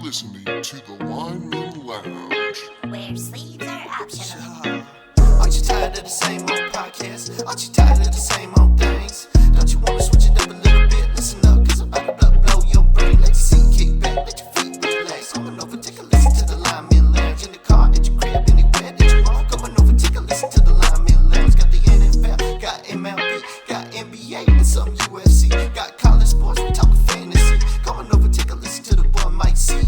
listening to the Lineman Lounge, where sleeves are optional. Aren't you tired of the same old podcast? Aren't you tired of the same old things? Don't you want to switch it up a little bit? Listen up, cause I'm about to blow your brain. Let your seat kick back, let your feet relax. Come on over, take a listen to the Lineman Lounge. In the car, at your crib, anywhere that you want. Come on over, take a listen to the Lineman Lounge. Got the NFL, got MLB, got NBA, and some UFC. Got college sports, we talking fantasy. Come on over, take a listen to the boy Mike C.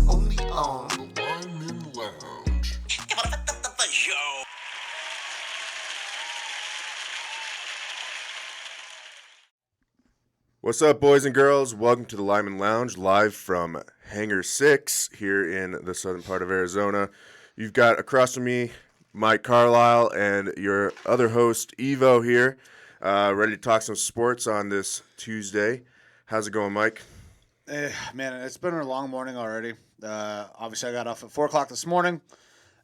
Only on the Lineman Lounge. What's up, boys and girls? Welcome to the Lyman Lounge, live from Hangar 6 here in the southern part of Arizona. You've got across from me Mike Carlisle and your other host, Evo, here, ready to talk some sports on this Tuesday. How's it going, Mike? Man, it's been a long morning already. Obviously, I got off at 4 o'clock this morning,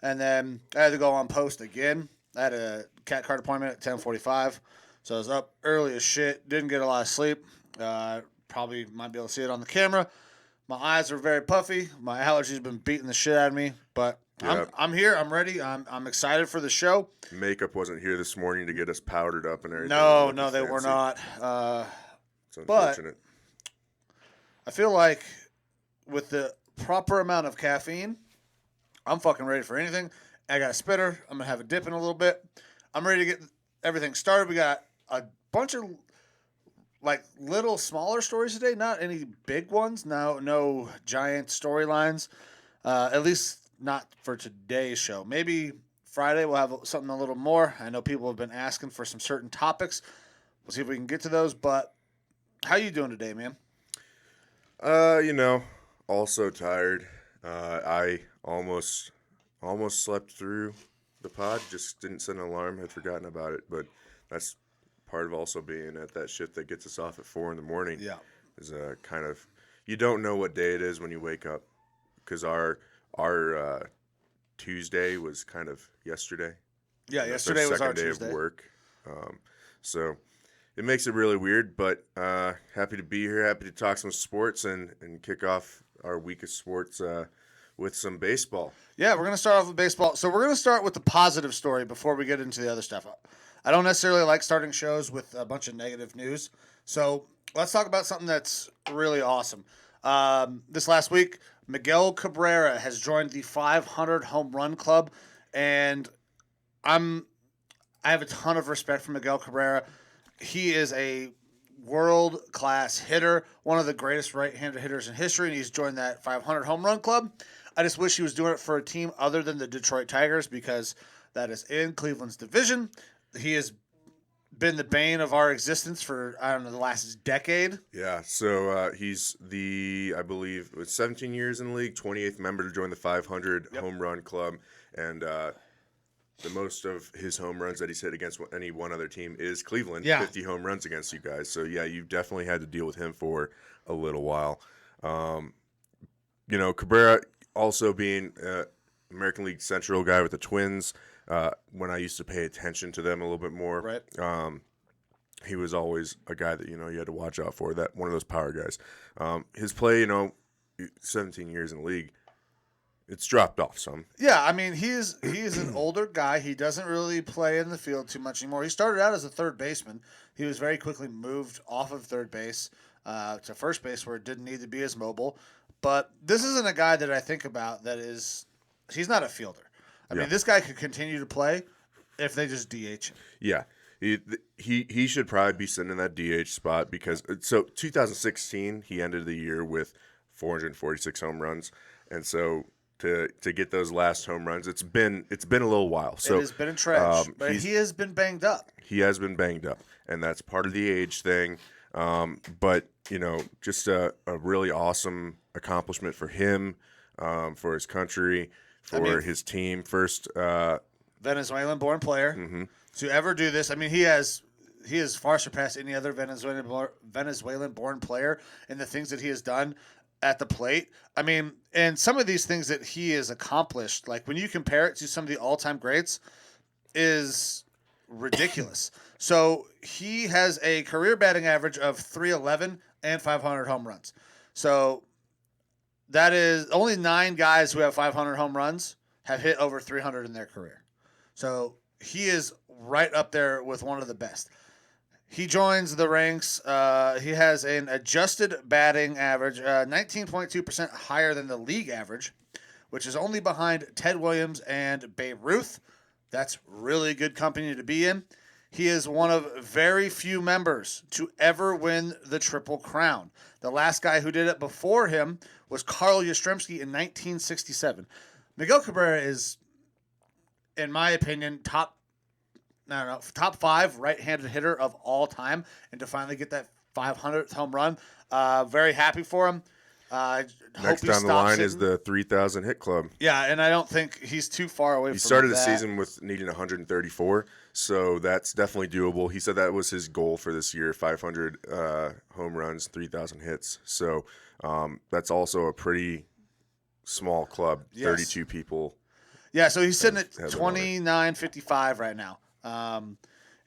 and then I had to go on post again. I had a cat card appointment at 10:45, so I was up early as shit. Didn't get a lot of sleep. Probably might be able to see it on the camera. My eyes are very puffy. My allergies been beating the shit out of me, but Yep. I'm here. I'm ready. I'm excited for the show. Makeup wasn't here this morning to get us powdered up and everything. No, Looking they were fancy. not. It's unfortunate. I feel like with the proper amount of caffeine, I'm fucking ready for anything. I got a spitter. I'm going to have a dip in a little bit. I'm ready to get everything started. We got a bunch of little smaller stories today, not any big ones. No giant storylines, at least not for today's show. Maybe Friday we'll have something a little more. I know people have been asking for some certain topics. We'll see if we can get to those, but how you doing today, man? Also tired. I almost slept through the pod. Just didn't set an alarm. Had forgotten about it. But that's part of also being at that shift that gets us off at 4 a.m. Yeah. Is kind of, you don't know what day it is when you wake up, because our Tuesday was kind of yesterday. Yeah, And that's yesterday was our second day Tuesday. of work. So it makes it really weird, but happy to be here. Happy to talk some sports and kick off our week of sports with some baseball. Yeah, we're going to start off with baseball. So we're going to start with the positive story before we get into the other stuff. I don't necessarily like starting shows with a bunch of negative news. So let's talk about something that's really awesome. This last week, Miguel Cabrera has joined the 500 home run club, and I have a ton of respect for Miguel Cabrera. He is a world-class hitter, one of the greatest right-handed hitters in history, and he's joined that 500 home run club. I just wish he was doing it for a team other than the Detroit Tigers, because that is in Cleveland's division. He has been the bane of our existence for, the last decade. Yeah, so he's I believe, it was 17 years in the league, 28th member to join the 500 home run club, and the most of his home runs that he's hit against any one other team is Cleveland, 50 home runs against you guys. So, yeah, you've definitely had to deal with him for a little while. Cabrera also being American League Central guy with the Twins, when I used to pay attention to them a little bit more. Right. He was always a guy that, you had to watch out for, that one of those power guys. His play, 17 years in the league, it's dropped off some. Yeah, I mean, he is an older guy. He doesn't really play in the field too much anymore. He started out as a third baseman. He was very quickly moved off of third base to first base, where it didn't need to be as mobile. But this isn't a guy that I think about he's not a fielder. I mean, this guy could continue to play if they just DH him. Yeah. He should probably be sitting in that DH spot, because 2016 he ended the year with 446 home runs, and so to get those last home runs, it's been a little while. So it has been a trash, but he has been banged up. He has been banged up, and that's part of the age thing. But just a really awesome accomplishment for him, for his country, for his team. First Venezuelan-born player to ever do this. I mean, he has far surpassed any other Venezuelan-born player in the things that he has done at the plate. I mean, and some of these things that he has accomplished, like when you compare it to some of the all-time greats, is ridiculous. So he has a career batting average of .311 and 500 home runs. So that is only 9 guys who have 500 home runs have hit over 300 in their career. So he is right up there with one of the best. He joins the ranks. He has an adjusted batting average, 19.2% higher than the league average, which is only behind Ted Williams and Babe Ruth. That's really good company to be in. He is one of very few members to ever win the Triple Crown. The last guy who did it before him was Carl Yastrzemski in 1967. Miguel Cabrera is, in my opinion, top 5 right-handed hitter of all time. And to finally get that 500th home run, very happy for him. Next down the line is the 3,000 hit club. Yeah, and I don't think he's too far away from that. He started the season with needing 134, so that's definitely doable. He said that was his goal for this year, 500 home runs, 3,000 hits. So that's also a pretty small club, Yes. 32 people. Yeah, so he's sitting at Has it 29.55 right now.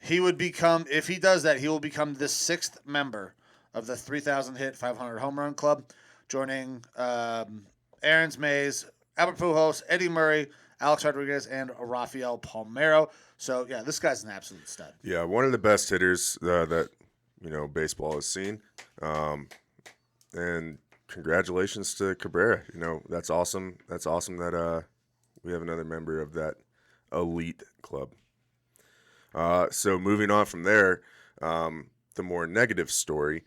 He would become, if he does that, he will become the 6th member of the 3,000 hit, 500 home run club, joining Aaron Mays, Albert Pujols, Eddie Murray, Alex Rodriguez, and Rafael Palmeiro. So, yeah, this guy's an absolute stud. Yeah, one of the best hitters that baseball has seen. And congratulations to Cabrera. That's awesome. That's awesome that we have another member of that elite club. So moving on from there, the more negative story.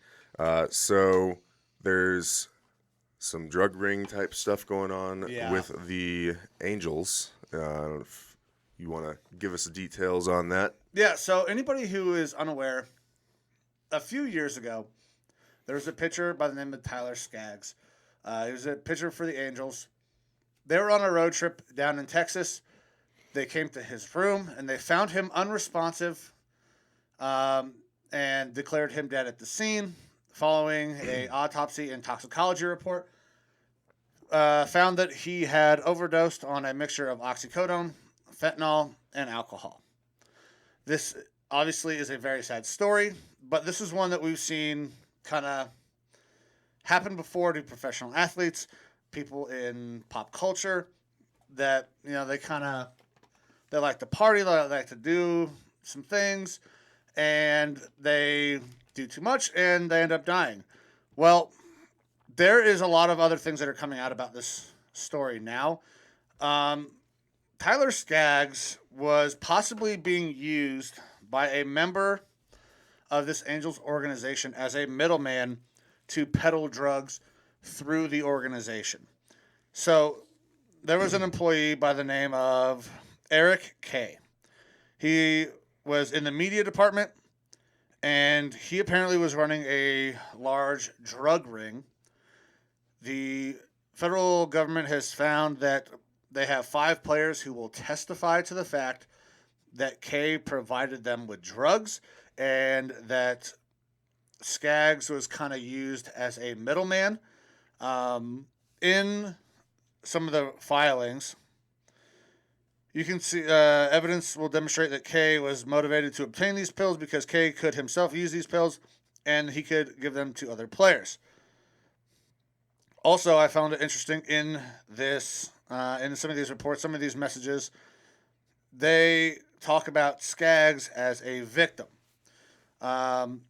So there's some drug ring type stuff going on with the Angels. I don't know if you want to give us the details on that. Yeah, so anybody who is unaware, a few years ago, there was a pitcher by the name of Tyler Skaggs. He was a pitcher for the Angels. They were on a road trip down in Texas. They came to his room, and they found him unresponsive and declared him dead at the scene. Following an autopsy and toxicology report, found that he had overdosed on a mixture of oxycodone, fentanyl, and alcohol. This obviously is a very sad story, but this is one that we've seen kind of happen before to professional athletes, people in pop culture, that they like to party, they like to do some things, and they do too much and they end up dying. Well, there is a lot of other things that are coming out about this story now. Tyler Skaggs was possibly being used by a member of this Angels organization as a middleman to peddle drugs through the organization. So there was an employee by the name of Eric K. He was in the media department, and he apparently was running a large drug ring. The federal government has found that they have 5 players who will testify to the fact that K provided them with drugs and that Skaggs was kind of used as a middleman. In some of the filings, you can see evidence will demonstrate that K was motivated to obtain these pills because K could himself use these pills and he could give them to other players. Also, I found it interesting in this, in some of these reports, some of these messages, they talk about Skaggs as a victim.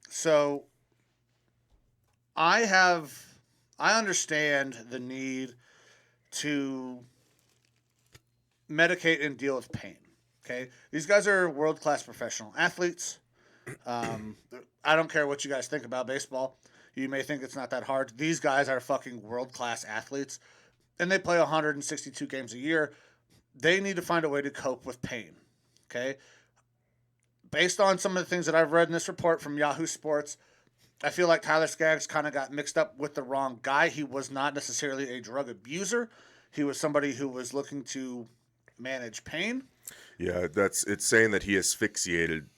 So I understand the need to medicate and deal with pain. Okay, these guys are world-class professional athletes. I don't care what you guys think about baseball. You may think it's not that hard. These guys are fucking world-class athletes, and they play 162 games a year. They need to find a way to cope with pain. Okay, based on some of the things that I've read in this report from Yahoo Sports, I feel like Tyler Skaggs kind of got mixed up with the wrong guy. He was not necessarily a drug abuser. He was somebody who was looking to manage pain. Yeah, it's saying that he asphyxiated,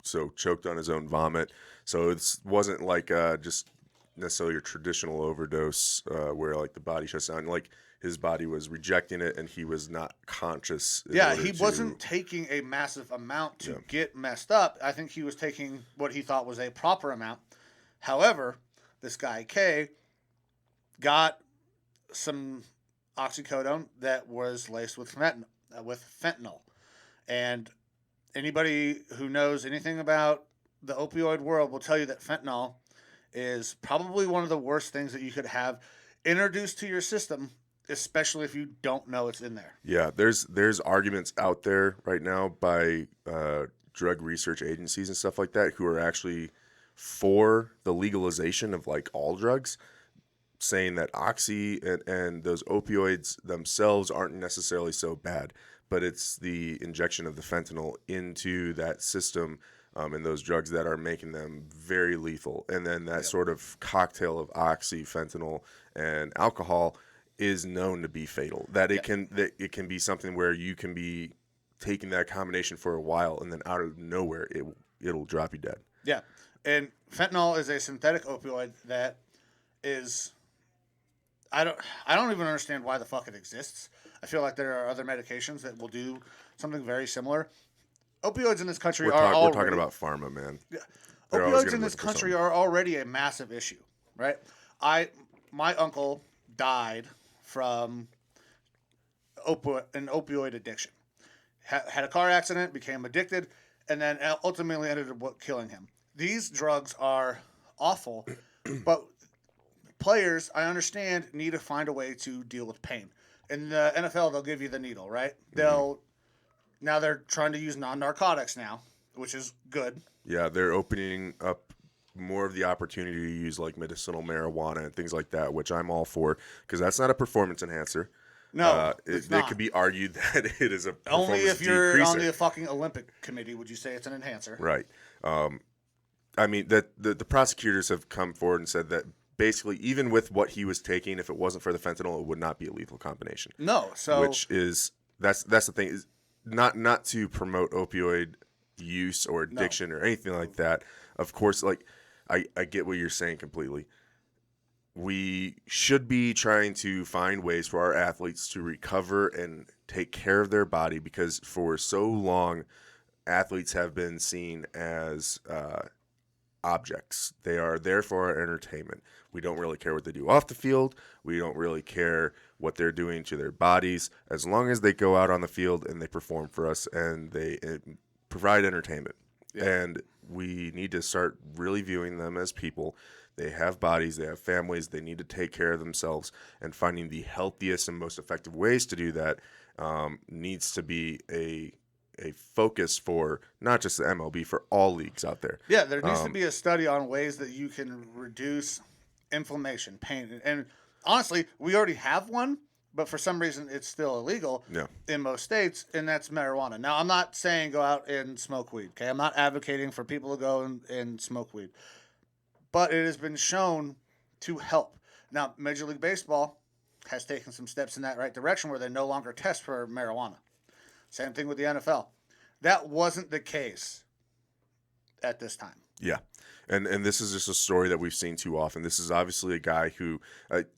so choked on his own vomit. So it wasn't like just necessarily your traditional overdose where like the body shuts down. Like his body was rejecting it and he was not conscious. Yeah, he wasn't taking a massive amount to get messed up. I think he was taking what he thought was a proper amount. However, this guy K got some oxycodone that was laced with fentanyl. And anybody who knows anything about the opioid world will tell you that fentanyl is probably one of the worst things that you could have introduced to your system, especially if you don't know it's in there. Yeah, there's arguments out there right now by drug research agencies and stuff like that who are actually for the legalization of like all drugs, saying that oxy and those opioids themselves aren't necessarily so bad, but it's the injection of the fentanyl into that system and those drugs that are making them very lethal. And then that sort of cocktail of oxy, fentanyl, and alcohol is known to be fatal. That it can be something where you can be taking that combination for a while, and then out of nowhere it'll drop you dead. Yeah, and fentanyl is a synthetic opioid that is. I don't even understand why the fuck it exists. I feel like there are other medications that will do something very similar. Opioids in this country We're talking about pharma, man. Yeah. They're always Opioids gonna in this look for country something. are already a massive issue, right? My uncle died from an opioid addiction. Had a car accident, became addicted, and then ultimately ended up killing him. These drugs are awful, but players, I understand, need to find a way to deal with pain. In the NFL, they'll give you the needle, right? Now they're trying to use non-narcotics now, which is good. Yeah, they're opening up more of the opportunity to use like medicinal marijuana and things like that, which I'm all for, because that's not a performance enhancer. No, it's not. It could be argued that it is a Only performance if you're decreaser. on the fucking Olympic committee would you say it's an enhancer. Right. I mean, that the prosecutors have come forward and said that basically, even with what he was taking, if it wasn't for the fentanyl, it would not be a lethal combination. No, so Which is that's the thing, is not to promote opioid use or addiction or anything like that. Of course, like I get what you're saying completely. We should be trying to find ways for our athletes to recover and take care of their body, because for so long, athletes have been seen as objects. They are there for our entertainment. We don't really care what they do off the field. We don't really care what they're doing to their bodies, as long as they go out on the field and they perform for us and they provide entertainment. Yeah. And we need to start really viewing them as people. They have bodies, they have families, they need to take care of themselves, and finding the healthiest and most effective ways to do that needs to be a focus for not just the MLB, for all leagues out there. Yeah, there needs to be a study on ways that you can reduce inflammation, pain. And honestly, we already have one, but for some reason it's still illegal in most states, and that's marijuana. Now, I'm not saying go out and smoke weed, okay? I'm not advocating for people to go and smoke weed. But it has been shown to help. Now, Major League Baseball has taken some steps in that right direction where they no longer test for marijuana. Same thing with the NFL. That wasn't the case at this time. Yeah. And this is just a story that we've seen too often. This is obviously a guy who,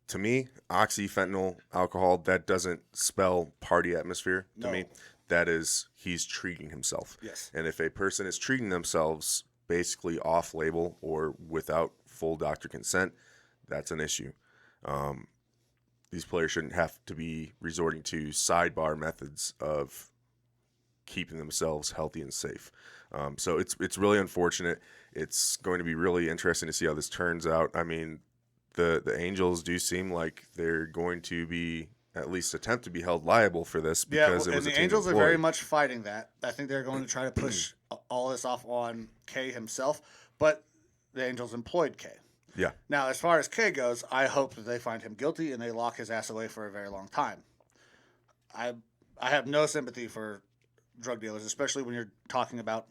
to me, oxy, fentanyl, alcohol, that doesn't spell party atmosphere to me. That is, he's treating himself. Yes. And if a person is treating themselves basically off-label or without full doctor consent, that's an issue. These players shouldn't have to be resorting to sidebar methods of keeping themselves healthy and safe. So it's really unfortunate. It's going to be really interesting to see how this turns out. I mean, the Angels do seem like they're going to be at least attempt to be held liable for this, because it was and the Angels are very much fighting that. I think they're going to try to push all this off on K himself, but the Angels employed K. Yeah. Now, as far as K goes, I hope that they find him guilty and they lock his ass away for a very long time. I have no sympathy for drug dealers, especially when you're talking about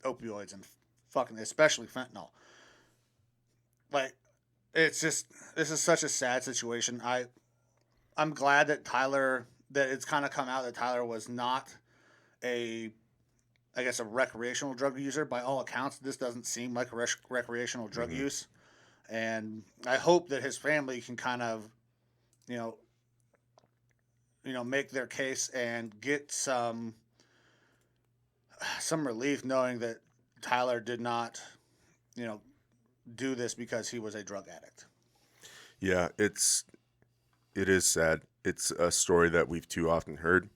opioids and fucking especially fentanyl. Like, it's just, this is such a sad situation. I'm glad that it's kind of come out that Tyler was not a recreational drug user. By all accounts, this doesn't seem like a recreational drug use. And I hope that his family can kind of, make their case and get some relief knowing that Tyler did not, do this because he was a drug addict. Yeah, it is sad. It's a story that we've too often heard,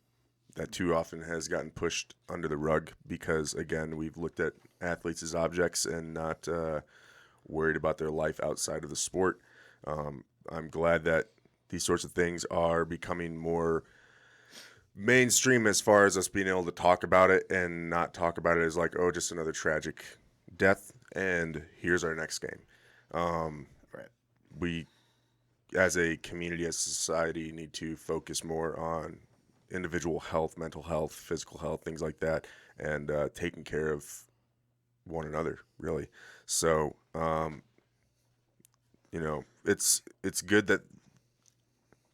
that too often has gotten pushed under the rug because, again, we've looked at athletes as objects and not worried about their life outside of the sport. I'm glad that these sorts of things are becoming more mainstream as far as us being able to talk about it and not talk about it as like, oh, just another tragic death and here's our next game. Right. We, as a community, as a society, need to focus more on individual health, mental health, physical health, things like that, and taking care of one another, really. So, it's good that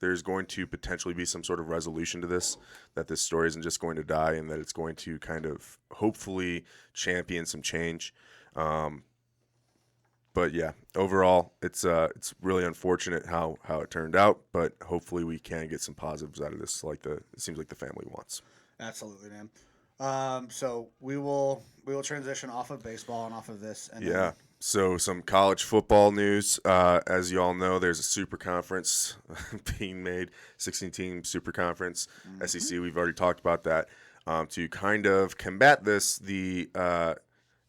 there's going to potentially be some sort of resolution to this, that this story isn't just going to die and that it's going to kind of hopefully champion some change. But yeah, overall, it's really unfortunate how it turned out, but hopefully we can get some positives out of this, it seems like the family wants. Absolutely, man. So we will transition off of baseball and off of this. And Yeah. then, So some college football news. As you all know, there's a super conference being made, 16-team super conference. SEC, we've already talked about that. To kind of combat this, the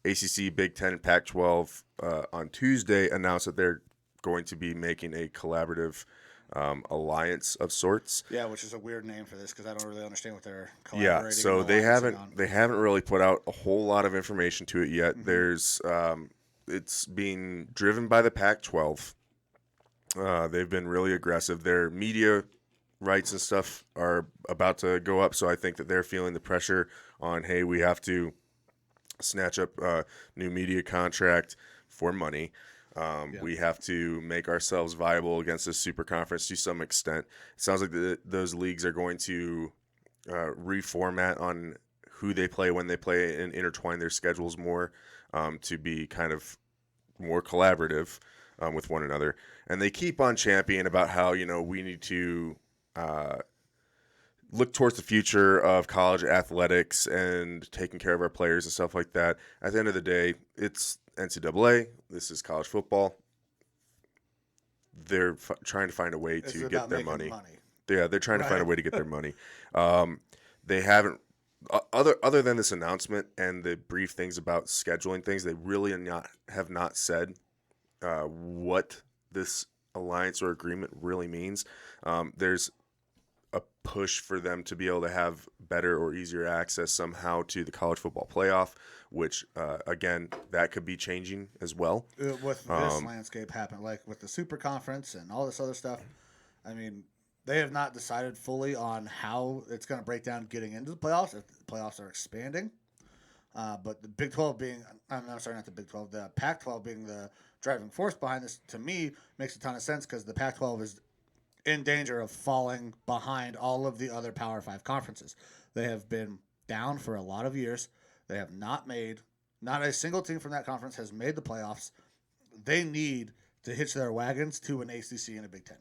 ACC, Big Ten, and Pac-12 on Tuesday announced that they're going to be making a collaborative alliance of sorts. yeah, which is a weird name for this because I don't really understand what they're collaborating. Yeah, so and they alliancing haven't really put out a whole lot of information to it yet. Mm-hmm. There's it's being driven by the Pac-12. They've been really aggressive. Their media rights and stuff are about to go up, so I think that they're feeling the pressure on, hey, we have to snatch up a new media contract for money. We have to make ourselves viable against this super conference to some extent. It sounds like those leagues are going to reformat on who they play, when they play, and intertwine their schedules more to be kind of more collaborative with one another. And they keep on championing about how, we need to look towards the future of college athletics and taking care of our players and stuff like that. At the end of the day, it's NCAA. This is college football. They're trying to find a way to get their money. Yeah, they're trying to find a way to get their money. They haven't, other than this announcement and the brief things about scheduling things, they really have not said what this alliance or agreement really means. There's a push for them to be able to have better or easier access somehow to the college football playoff, which, again, that could be changing as well. With this landscape happening, like with the super conference and all this other stuff, I mean, they have not decided fully on how it's going to break down getting into the playoffs, if the playoffs are expanding. But the Big 12 being, I'm sorry, not the Big 12, the Pac-12 being the driving force behind this, to me, makes a ton of sense because the Pac-12 is in danger of falling behind all of the other Power 5 conferences. They have been down for a lot of years. They have not a single team from that conference has made the playoffs. They need to hitch their wagons to an ACC and a Big Ten.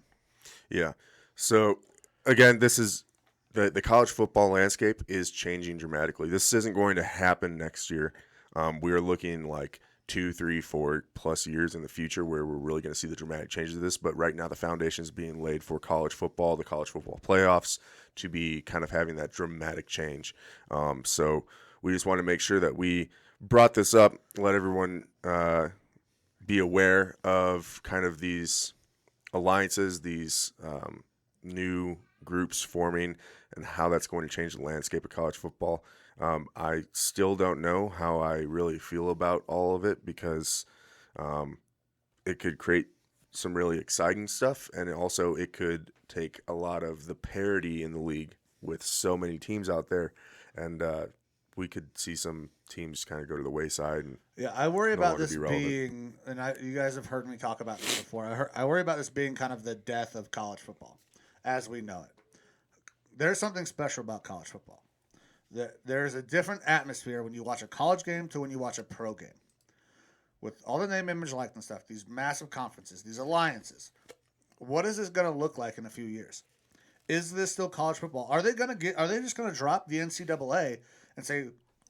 Yeah. So, again, this is the college football landscape is changing dramatically. This isn't going to happen next year. We are looking like 2, 3, 4 plus years in the future where we're really going to see the dramatic changes of this. But right now, the foundation is being laid for college football, the college football playoffs, to be kind of having that dramatic change. So we just want to make sure that we brought this up, let everyone be aware of kind of these alliances, these new groups forming, and how that's going to change the landscape of college football. I still don't know how I really feel about all of it because it could create some really exciting stuff, and also it could take a lot of the parity in the league with so many teams out there, and we could see some teams kind of go to the wayside. And yeah, I worry about this be being, and you guys have heard me talk about this before. I worry about this being kind of the death of college football as we know it. There's something special about college football. There's a different atmosphere when you watch a college game to when you watch a pro game. With all the name, image, likeness stuff, these massive conferences, these alliances, what is this going to look like in a few years? Is this still college football? Are they just going to drop the NCAA and say,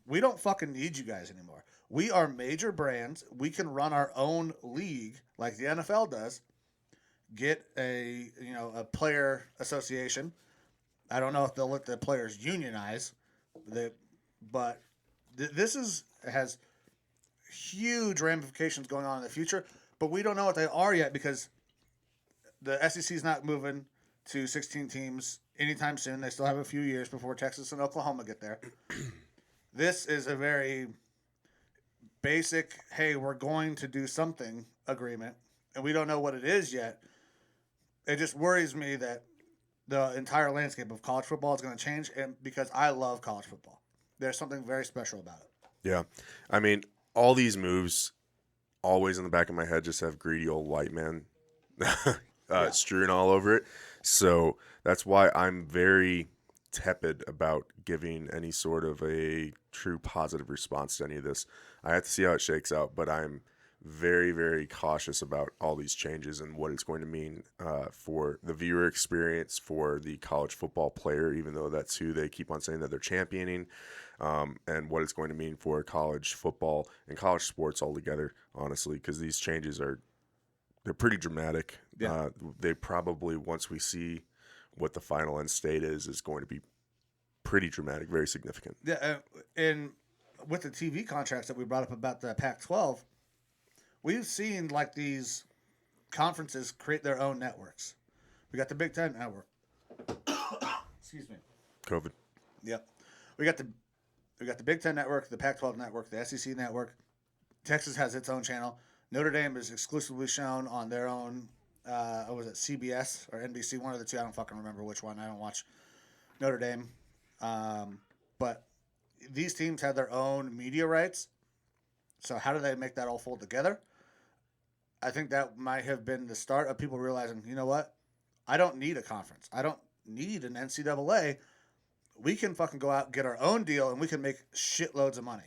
we don't fucking need you guys anymore? We are major brands. We can run our own league like the NFL does. get a player association. I don't know if they'll let the players unionize, but this has huge ramifications going on in the future. But we don't know what they are yet because the SEC is not moving to 16 teams anytime soon. They still have a few years before Texas and Oklahoma get there. This is a very basic, hey, we're going to do something agreement, and we don't know what it is yet. It just worries me that the entire landscape of college football is going to change, and because I love college football. There's something very special about it. Yeah. I mean, all these moves always in the back of my head just have greedy old white man strewn all over it. So that's why I'm very tepid about giving any sort of a true positive response to any of this. I have to see how it shakes out, but I'm very, very cautious about all these changes and what it's going to mean for the viewer experience, for the college football player, even though that's who they keep on saying that they're championing, and what it's going to mean for college football and college sports altogether, honestly, because these changes they're pretty dramatic. Yeah. They probably, once we see what the final end state is going to be pretty dramatic, very significant. Yeah, and with the TV contracts that we brought up about the Pac-12, we've seen like these conferences create their own networks. We got the Big Ten network. Excuse me. COVID. Yep. We got the Big Ten network, the Pac-12 network, the SEC network. Texas has its own channel. Notre Dame is exclusively shown on their own. Was it CBS or NBC? One of the two. I don't fucking remember which one. I don't watch Notre Dame. But these teams have their own media rights. So how do they make that all fold together? I think that might have been the start of people realizing, you know what? I don't need a conference. I don't need an NCAA. We can fucking go out and get our own deal, and we can make shitloads of money.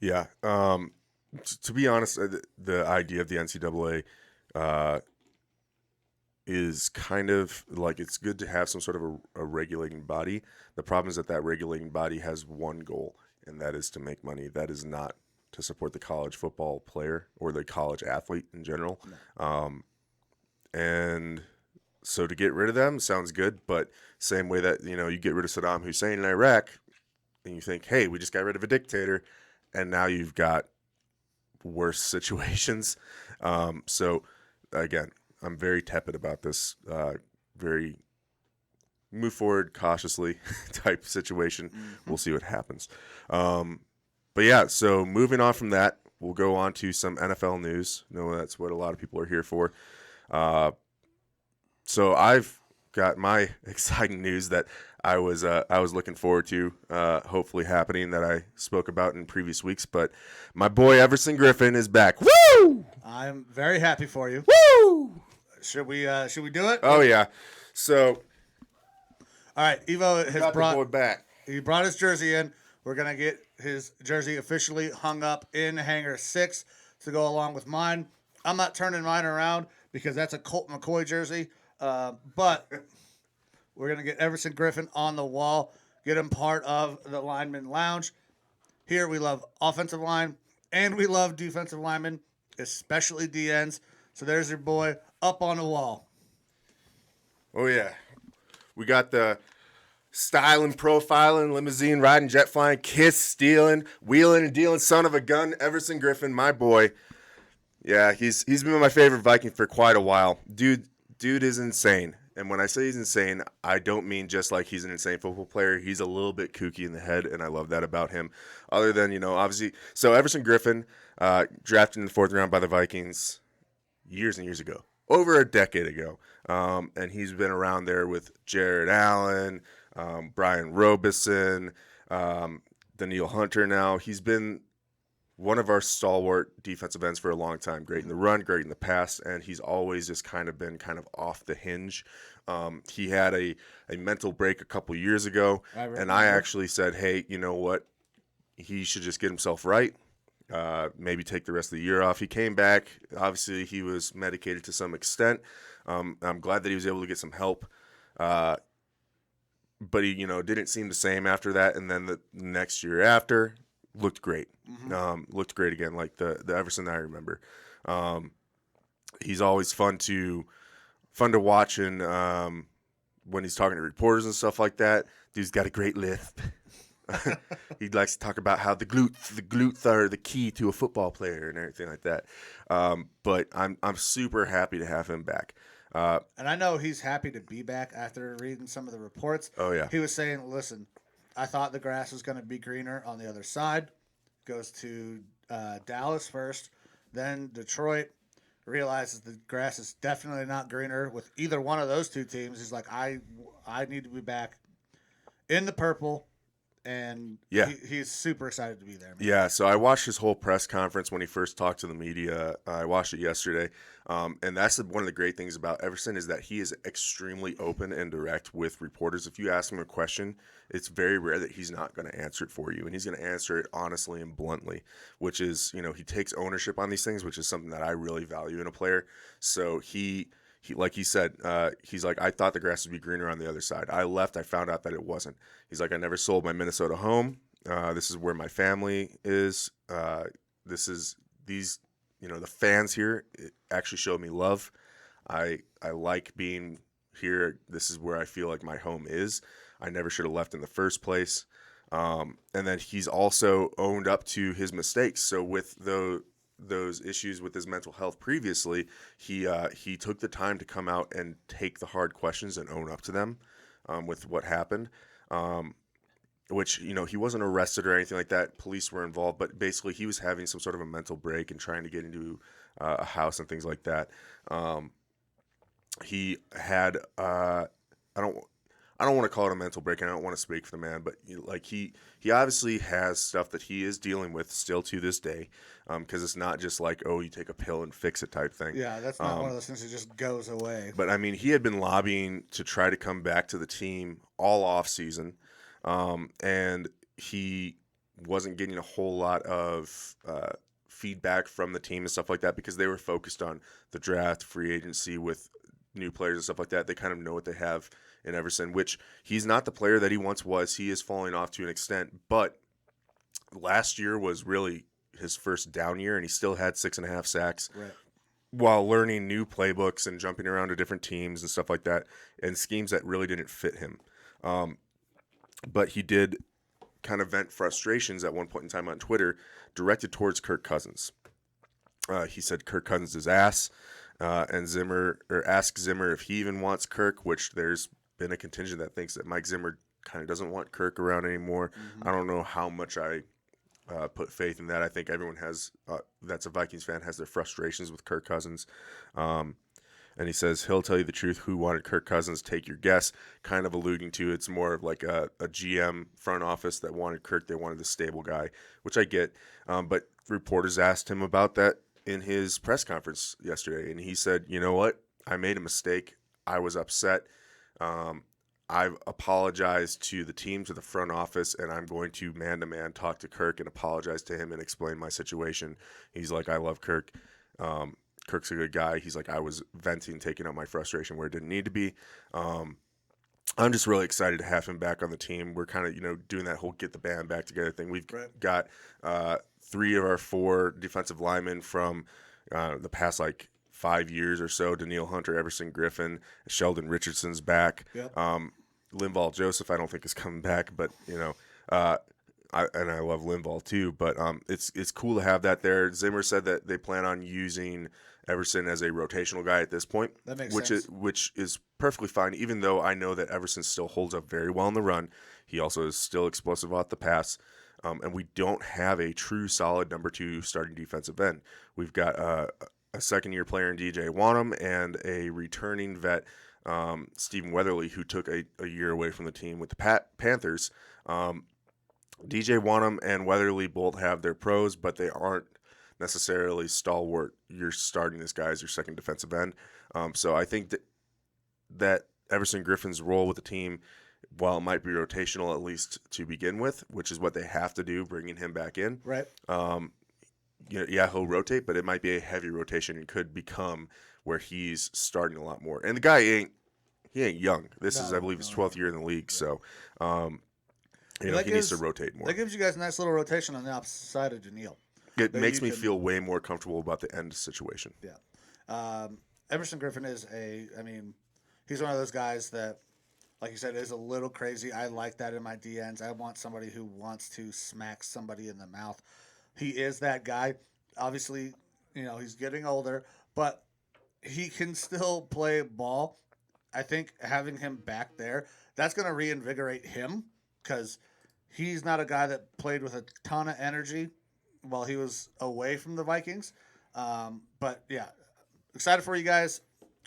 Yeah. To be honest, the idea of the NCAA is kind of like it's good to have some sort of a regulating body. The problem is that regulating body has one goal, and that is to make money. That is not to support the college football player or the college athlete in general. No. And so to get rid of them sounds good, but same way that, you get rid of Saddam Hussein in Iraq, and you think, hey, we just got rid of a dictator, and now you've got worse situations. So again, I'm very tepid about this, very move forward cautiously type situation. Mm-hmm. We'll see what happens. But yeah, so moving on from that, we'll go on to some NFL news. I know that's what a lot of people are here for. So I've got my exciting news that I was looking forward to, hopefully happening, that I spoke about in previous weeks. But my boy Everson Griffin is back. Woo! I'm very happy for you. Woo! Should we do it? Oh yeah. So, all right, Evo has brought the boy back. He brought his jersey in. We're gonna get his jersey officially hung up in Hangar 6 to go along with mine. I'm not turning mine around because that's a Colt McCoy jersey. But we're going to get Everson Griffin on the wall, get him part of the lineman lounge. Here we love offensive line and we love defensive linemen, especially DNs. So there's your boy up on the wall. Oh, yeah. We got the styling, profiling, limousine riding, jet flying, kiss stealing, wheeling and dealing son of a gun, Everson Griffin, my boy. Yeah, he's been my favorite Viking for quite a while. Dude is insane. And when I say he's insane, I don't mean just like he's an insane football player. He's a little bit kooky in the head, and I love that about him. Other than, obviously. So Everson Griffin, drafted in the 4th round by the Vikings years and years ago, over a decade ago. And he's been around there with Jared Allen, Brian Robeson, Daniil Hunter now. He's been one of our stalwart defensive ends for a long time. Great in the run, great in the pass, and he's always just kind of been kind of off the hinge. He had a mental break a couple years ago, and I actually said, hey, you know what? He should just get himself right, maybe take the rest of the year off. He came back. Obviously, he was medicated to some extent. I'm glad that he was able to get some help. But he, didn't seem the same after that, and then the next year after, looked great. Mm-hmm. Looked great again, like the Everson that I remember. he's always fun to watch, and when he's talking to reporters and stuff like that, dude's got a great lisp. He likes to talk about how the glutes are the key to a football player and everything like that. But I'm super happy to have him back. And I know he's happy to be back after reading some of the reports. Oh, yeah. He was saying, listen, I thought the grass was going to be greener on the other side. Goes to Dallas first, then Detroit. Realizes the grass is definitely not greener with either one of those two teams. He's like, I need to be back in the purple. And he's super excited to be there, man. Yeah, so I watched his whole press conference when he first talked to the media. I watched it yesterday. And that's one of the great things about Everson is that he is extremely open and direct with reporters. If you ask him a question, it's very rare that he's not going to answer it for you. And he's going to answer it honestly and bluntly, which is, he takes ownership on these things, which is something that I really value in a player. So he like he said, he's like, I thought the grass would be greener on the other side. I left. I found out that it wasn't. He's like, I never sold my Minnesota home. This is where my family is. The fans here actually showed me love. I like being here. This is where I feel like my home is. I never should have left in the first place. And then he's also owned up to his mistakes. So with those issues with his mental health previously, he took the time to come out and take the hard questions and own up to them with what happened, which, he wasn't arrested or anything like that. Police were involved, but basically he was having some sort of a mental break and trying to get into a house and things like that. He had I don't want to call it a mental break, and I don't want to speak for the man, but he obviously has stuff that he is dealing with still to this day, because it's not just like, oh, you take a pill and fix it type thing. Yeah, that's not one of those things that just goes away. But I mean, he had been lobbying to try to come back to the team all off season, and he wasn't getting a whole lot of feedback from the team and stuff like that because they were focused on the draft, free agency with new players and stuff like that. They kind of know what they have in Everson, which he's not the player that he once was. He is falling off to an extent, but last year was really his first down year, and he still had 6.5 sacks while learning new playbooks and jumping around to different teams and stuff like that, and schemes that really didn't fit him. But he did kind of vent frustrations at one point in time on Twitter directed towards Kirk Cousins. He said Kirk Cousins is ass, and asked Zimmer if he even wants Kirk, which there's been a contingent that thinks that Mike Zimmer kind of doesn't want Kirk around anymore. I don't know how much I put faith in that. I think everyone that's a Vikings fan has their frustrations with Kirk Cousins. And he says he'll tell you the truth. Who wanted Kirk Cousins? Take your guess. Kind of alluding to it's more of like a GM front office that wanted Kirk. They wanted the stable guy, which I get. But reporters asked him about that in his press conference yesterday, and he said, you know what? I made a mistake. I was upset. I've apologized to the team, to the front office, and I'm going to man-to-man talk to Kirk and apologize to him and explain my situation. He's like, I love Kirk. Kirk's a good guy. He's like, I was venting, taking out my frustration where it didn't need to be. I'm just really excited to have him back on the team. We're kind of, doing that whole get the band back together thing. We've got 3 of our 4 defensive linemen from the past, 5 years or so. Daniil Hunter, Everson Griffin, Sheldon Richardson's back. Yep. Linval Joseph, I don't think is coming back, but I love Linval too. But it's cool to have that there. Zimmer said that they plan on using Everson as a rotational guy at this point. That makes sense. sense. Which is perfectly fine. Even though I know that Everson still holds up very well in the run, he also is still explosive off the pass. And we don't have a true solid number 2 starting defensive end. We've got a second-year player in DJ Wanham and a returning vet, Stephen Weatherly, who took a year away from the team with the Panthers. DJ Wanham and Weatherly both have their pros, but they aren't necessarily stalwart. You're starting this guy as your second defensive end. So I think that Everson Griffin's role with the team, while it might be rotational at least to begin with, which is what they have to do, bringing him back in. Right. He'll rotate, but it might be a heavy rotation and could become where he's starting a lot more. And the guy ain't young. This is, I believe, his 12th year in the league. So, he needs to rotate more. That gives you guys a nice little rotation on the opposite side of Daniil. It makes me feel way more comfortable about the end situation. Yeah. Everson Griffin is he's one of those guys that, like you said, is a little crazy. I like that in my DNs. I want somebody who wants to smack somebody in the mouth. He is that guy. Obviously, he's getting older, but he can still play ball. I think having him back there, that's going to reinvigorate him because he's not a guy that played with a ton of energy while he was away from the Vikings. But, yeah, excited for you guys.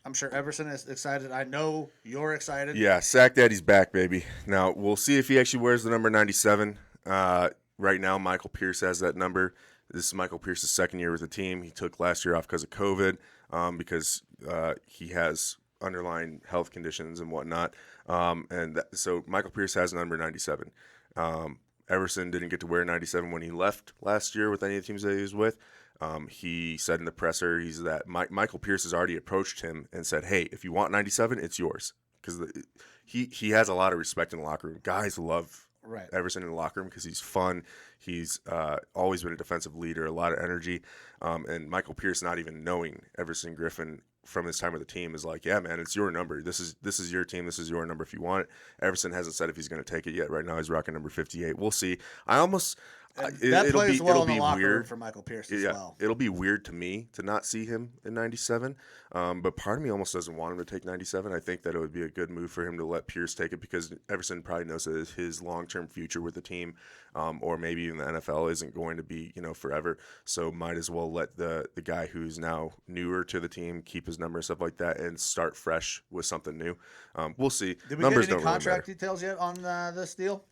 I'm sure Everson is excited. I know you're excited. Yeah, Sack Daddy's back, baby. Now, we'll see if he actually wears the number 97. Right now, Michael Pierce has that number. This is Michael Pierce's second year with the team. He took last year off because of COVID, because he has underlying health conditions and whatnot. So Michael Pierce has number 97. Everson didn't get to wear 97 when he left last year with any of the teams that he was with. He said in the presser, Michael Pierce has already approached him and said, hey, if you want 97, it's yours. Because he has a lot of respect in the locker room. Guys love Everson in the locker room because he's fun. He's always been a defensive leader, a lot of energy. And Michael Pierce, not even knowing Everson Griffin from his time with the team, is like, yeah, man, it's your number. This is your team. This is your number if you want it. Everson hasn't said if he's going to take it yet. Right now he's rocking number 58. We'll see. That plays well in the locker room for Michael Pierce as well. It'll be weird to me to not see him in 97, but part of me almost doesn't want him to take 97. I think that it would be a good move for him to let Pierce take it because Everson probably knows that his long-term future with the team, or maybe even the NFL, isn't going to be forever. So might as well let the guy who's now newer to the team keep his number and stuff like that and start fresh with something new. We'll see. Did we get any contract details yet on this deal?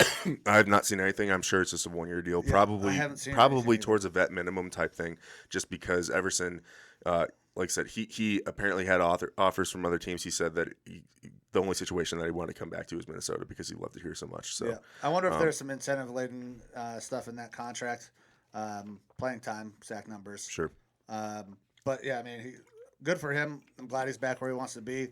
I have not seen anything. I'm sure it's just a one-year deal. Yeah, probably towards a vet minimum type thing, just because Everson, like I said, he apparently had offers from other teams. He said that the only situation that he wanted to come back to was Minnesota because he loved it here so much. So I wonder if there's some incentive-laden stuff in that contract, playing time, sack numbers. Sure. But yeah, good for him. I'm glad he's back where he wants to be.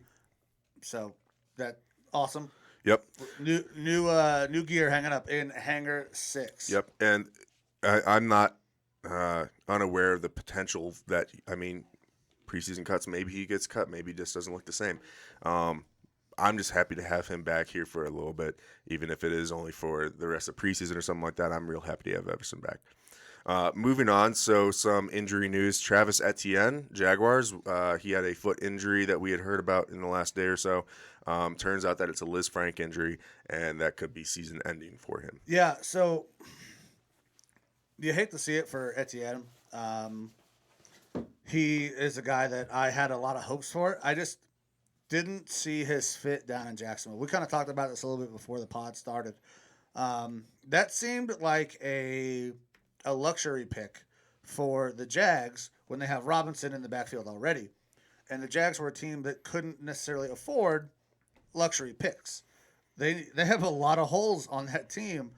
So that awesome. Yep. New gear hanging up in hangar 6. Yep. And I'm not unaware of the potential that preseason cuts. Maybe he gets cut. Maybe he just doesn't look the same. I'm just happy to have him back here for a little bit, even if it is only for the rest of preseason or something like that. I'm real happy to have Everson back. Moving on, so some injury news. Travis Etienne, Jaguars, he had a foot injury that we had heard about in the last day or so. Turns out that it's a Liz Frank injury, and that could be season ending for him. Yeah, so you hate to see it for Etienne. He is a guy that I had a lot of hopes for. I just didn't see his fit down in Jacksonville. We kind of talked about this a little bit before the pod started. That seemed like a luxury pick for the Jags when they have Robinson in the backfield already. And the Jags were a team that couldn't necessarily afford luxury picks. They have a lot of holes on that team.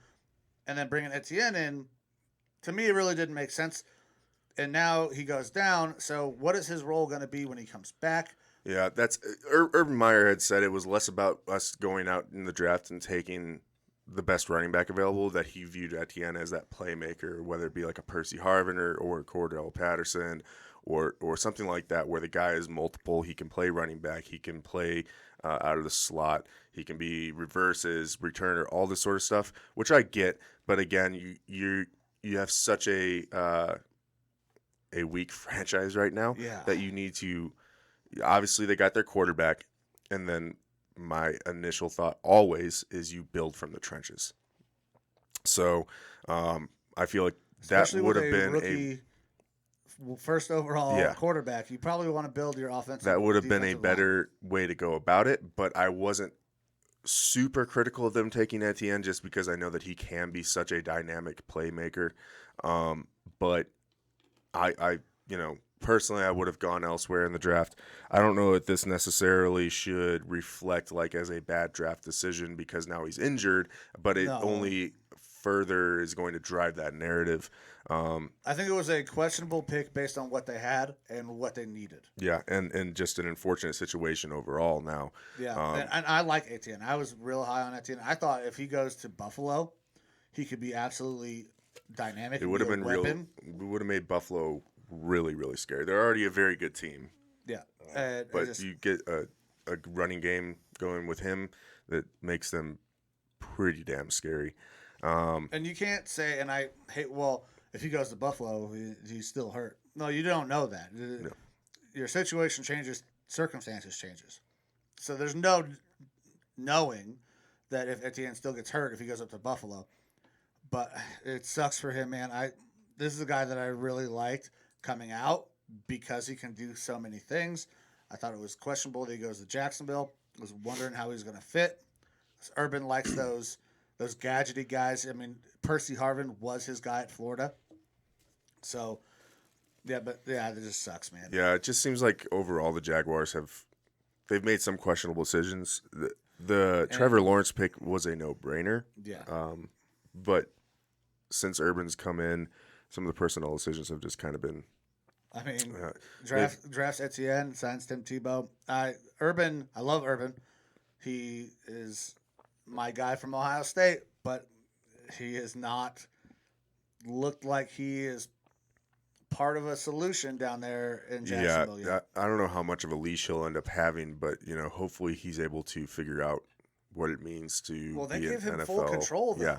And then bringing Etienne in, to me, it really didn't make sense. And now he goes down. So what is his role going to be when he comes back? Yeah, that's Urban Meyer had said it was less about us going out in the draft and taking the best running back available, that he viewed Etienne as that playmaker, whether it be like a Percy Harvin or Cordell Patterson or something like that, where the guy is multiple. He can play running back. He can play out of the slot. He can be reverses, returner, all this sort of stuff, which I get. But again, you have such a weak franchise right now that you need to. Obviously, they got their quarterback, and then my initial thought always is you build from the trenches. So I feel like that would have been rookie, first overall quarterback. You probably want to build your offensive. That would have been a better way to go about it, but I wasn't super critical of them taking Etienne just because I know that he can be such a dynamic playmaker. But I personally, I would have gone elsewhere in the draft. I don't know if this necessarily should reflect like as a bad draft decision because now he's injured, but it only further is going to drive that narrative. I think it was a questionable pick based on what they had and what they needed. Yeah, and just an unfortunate situation overall now. Yeah, and I like Etienne. I was real high on Etienne. I thought if he goes to Buffalo, he could be absolutely dynamic. It would have been real. We would have made Buffalo really, really scary. They're already a very good team. Yeah. And But you get a running game going with him that makes them pretty damn scary. and you can't say, and I hate, well, if he goes to Buffalo, he's still hurt. No, you don't know that. No. Your situation changes, circumstances changes. So there's no knowing that if Etienne still gets hurt, if he goes up to Buffalo. But it sucks for him, man. This is a guy that I really liked coming out because he can do so many things. I thought it was questionable that he goes to Jacksonville. I was wondering how he's going to fit. Urban likes those gadgety guys. I mean, Percy Harvin was his guy at Florida. So, it just sucks, man. Yeah, it just seems like overall the Jaguars they've made some questionable decisions. The Trevor Lawrence pick was a no-brainer. Yeah. But since Urban's come in, some of the personnel decisions have just kind of been. I mean, drafts Etienne, signs Tim Tebow. I love Urban. He is my guy from Ohio State, but he has not looked like he is part of a solution down there in Jacksonville. Yeah, I don't know how much of a leash he'll end up having, but hopefully he's able to figure out what it means to they be give an him NFL. full control, though, Yeah,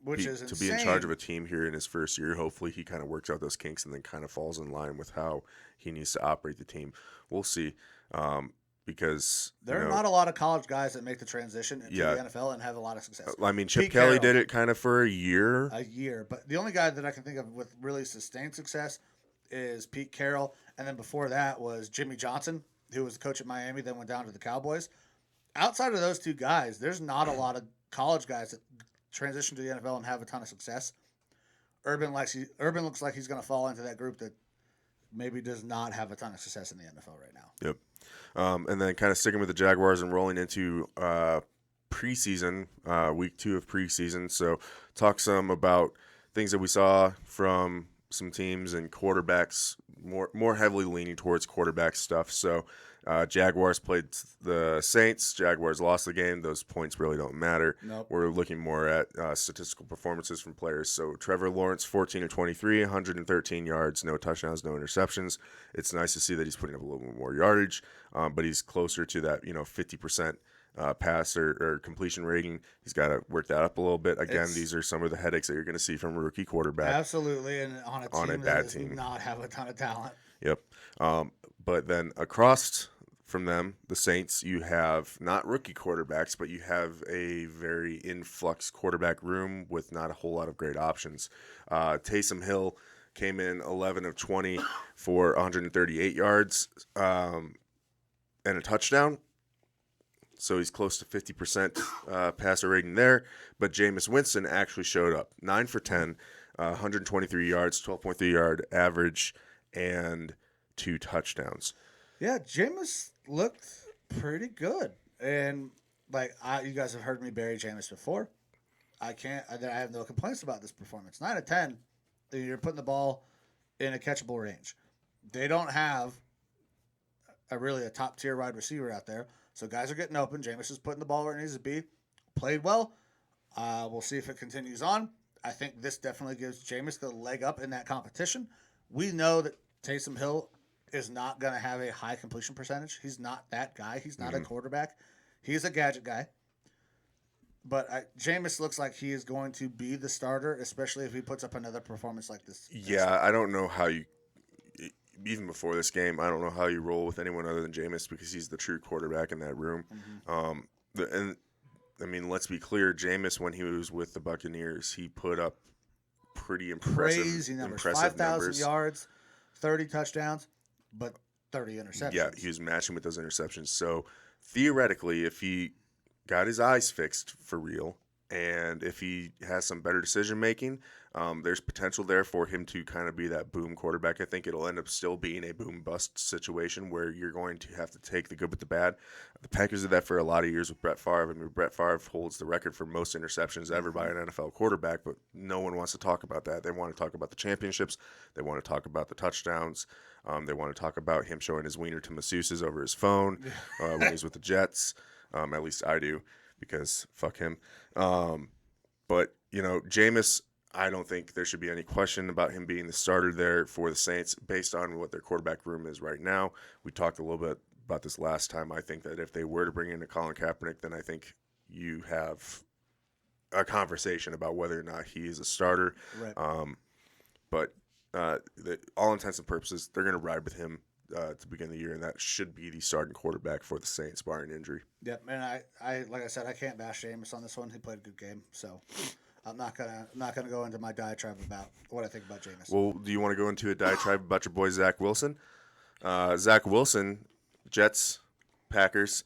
which is to insane. be in charge of a team here in his first year. Hopefully he kind of works out those kinks and then kind of falls in line with how he needs to operate the team. We'll see, because there are not a lot of college guys that make the transition into the NFL and have a lot of success. I mean, Chip Pete Kelly Carroll, did it kind of for a year. But the only guy that I can think of with really sustained success is Pete Carroll, and then before that was Jimmy Johnson, who was the coach at Miami, then went down to the Cowboys. Outside of those two guys, there's not a lot of college guys that transition to the NFL and have a ton of success. Urban looks like he's going to fall into that group that maybe does not have a ton of success in the NFL right now. Yep. And then kind of sticking with the Jaguars and rolling into preseason, week 2 of preseason. So talk some about things that we saw from some teams and quarterbacks, more heavily leaning towards quarterback stuff. So Jaguars played the Saints. Jaguars lost the game. Those points really don't matter. Nope. We're looking more at statistical performances from players. So Trevor Lawrence, 14 of 23, 113 yards, no touchdowns, no interceptions. It's nice to see that he's putting up a little bit more yardage, but he's closer to that 50% pass or completion rating. He's got to work that up a little bit. Again, these are some of the headaches that you're going to see from a rookie quarterback. Absolutely, and on a team that bad does team. not have a ton of talent. Yep. But then across from them, the Saints, you have not rookie quarterbacks, but you have a very influx quarterback room with not a whole lot of great options. Taysom Hill came in 11 of 20 for 138 yards and a touchdown. So he's close to 50% passer rating there. But Jameis Winston actually showed up. 9 for 10, 123 yards, 12.3 yard average, and 2 touchdowns. Yeah, Jameis looked pretty good. And, you guys have heard me bury Jameis before. I have no complaints about this performance. 9 of 10, you're putting the ball in a catchable range. They don't have a top-tier wide receiver out there. So guys are getting open. Jameis is putting the ball where it needs to be. Played well. We'll see if it continues on. I think this definitely gives Jameis the leg up in that competition. We know that Taysom Hill is not going to have a high completion percentage. He's not that guy. He's not a quarterback. He's a gadget guy. But Jameis looks like he is going to be the starter, especially if he puts up another performance like this. Yeah, I don't know how you – even before this game, I don't know how you roll with anyone other than Jameis because he's the true quarterback in that room. Mm-hmm. Let's be clear. Jameis, when he was with the Buccaneers, he put up pretty crazy numbers. 5,000 yards, 30 touchdowns, but 30 interceptions. Yeah, he was matching with those interceptions. So theoretically, if he got his eyes fixed for real and if he has some better decision making, there's potential there for him to kind of be that boom quarterback. I think it'll end up still being a boom bust situation where you're going to have to take the good with the bad. The Packers did that for a lot of years with Brett Favre. Brett Favre holds the record for most interceptions ever by an NFL quarterback, but no one wants to talk about that. They want to talk about the championships. They want to talk about the touchdowns. They want to talk about him showing his wiener to masseuses over his phone when he's with the Jets. At least I do, because fuck him. But, Jameis, I don't think there should be any question about him being the starter there for the Saints based on what their quarterback room is right now. We talked a little bit about this last time. I think that if they were to bring in a Colin Kaepernick, then I think you have a conversation about whether or not he is a starter. Right. But all intents and purposes, they're going to ride with him to begin the year, and that should be the starting quarterback for the Saints, barring injury. Yep, and I like I said, I can't bash Jameis on this one. He played a good game, so I'm not gonna go into my diatribe about what I think about Jameis. Well, do you want to go into a diatribe about your boy Zach Wilson? Zach Wilson, Jets, Packers.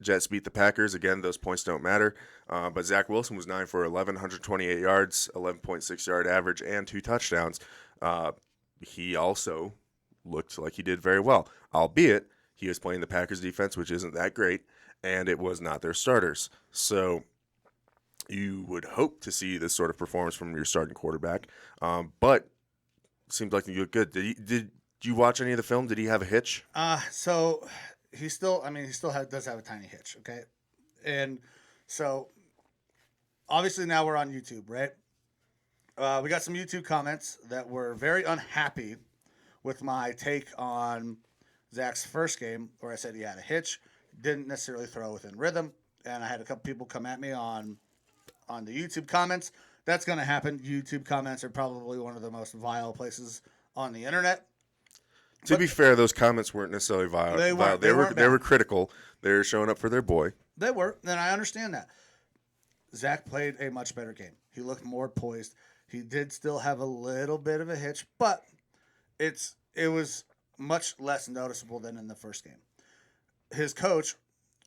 Jets beat the Packers. Again, those points don't matter. But Zach Wilson was 9 for 11, 128 yards, 11.6 yard average, and 2 touchdowns. He also looked like he did very well, albeit he was playing the Packers defense, which isn't that great, and it was not their starters. So you would hope to see this sort of performance from your starting quarterback, but it seemed like he looked good. Did you watch any of the film? Did he have a hitch? So he still does have a tiny hitch, okay? And so obviously now we're on YouTube, right? We got some YouTube comments that were very unhappy with my take on Zach's first game, where I said he had a hitch, didn't necessarily throw within rhythm, and I had a couple people come at me on the YouTube comments. That's going to happen. YouTube comments are probably one of the most vile places on the internet. To be fair, those comments weren't necessarily vile. They weren't. They were critical. They were showing up for their boy. They were, and I understand that. Zach played a much better game. He looked more poised. He did still have a little bit of a hitch, but it was much less noticeable than in the first game. His coach,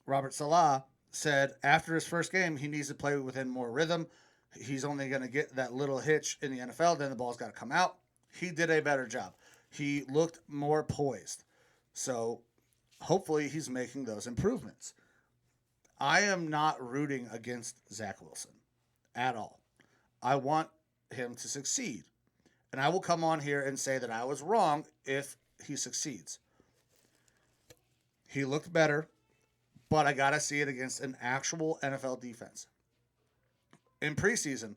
Robert Salah, said after his first game, he needs to play within more rhythm. He's only going to get that little hitch in the NFL, then the ball's got to come out. He did a better job. He looked more poised. So hopefully he's making those improvements. I am not rooting against Zach Wilson at all. I want him to succeed. And I will come on here and say that I was wrong if he succeeds. He looked better, but I got to see it against an actual NFL defense. In preseason,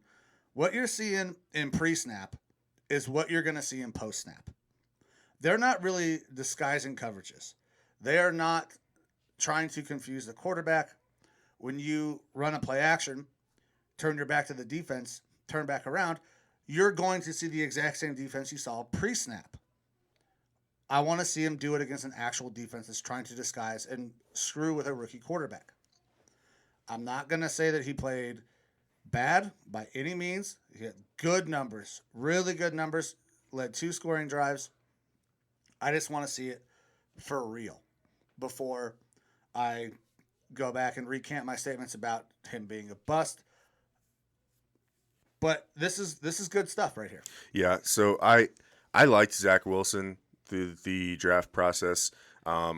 what you're seeing in pre-snap is what you're going to see in post-snap. They're not really disguising coverages. They are not trying to confuse the quarterback. When you run a play action, turn your back to the defense, turn back around, you're going to see the exact same defense you saw pre-snap. I want to see him do it against an actual defense that's trying to disguise and screw with a rookie quarterback. I'm not going to say that he played bad by any means. He had good numbers, really good numbers, led 2 scoring drives. I just want to see it for real before I go back and recant my statements about him being a bust. But this is good stuff right here. Yeah, so I liked Zach Wilson through the draft process. A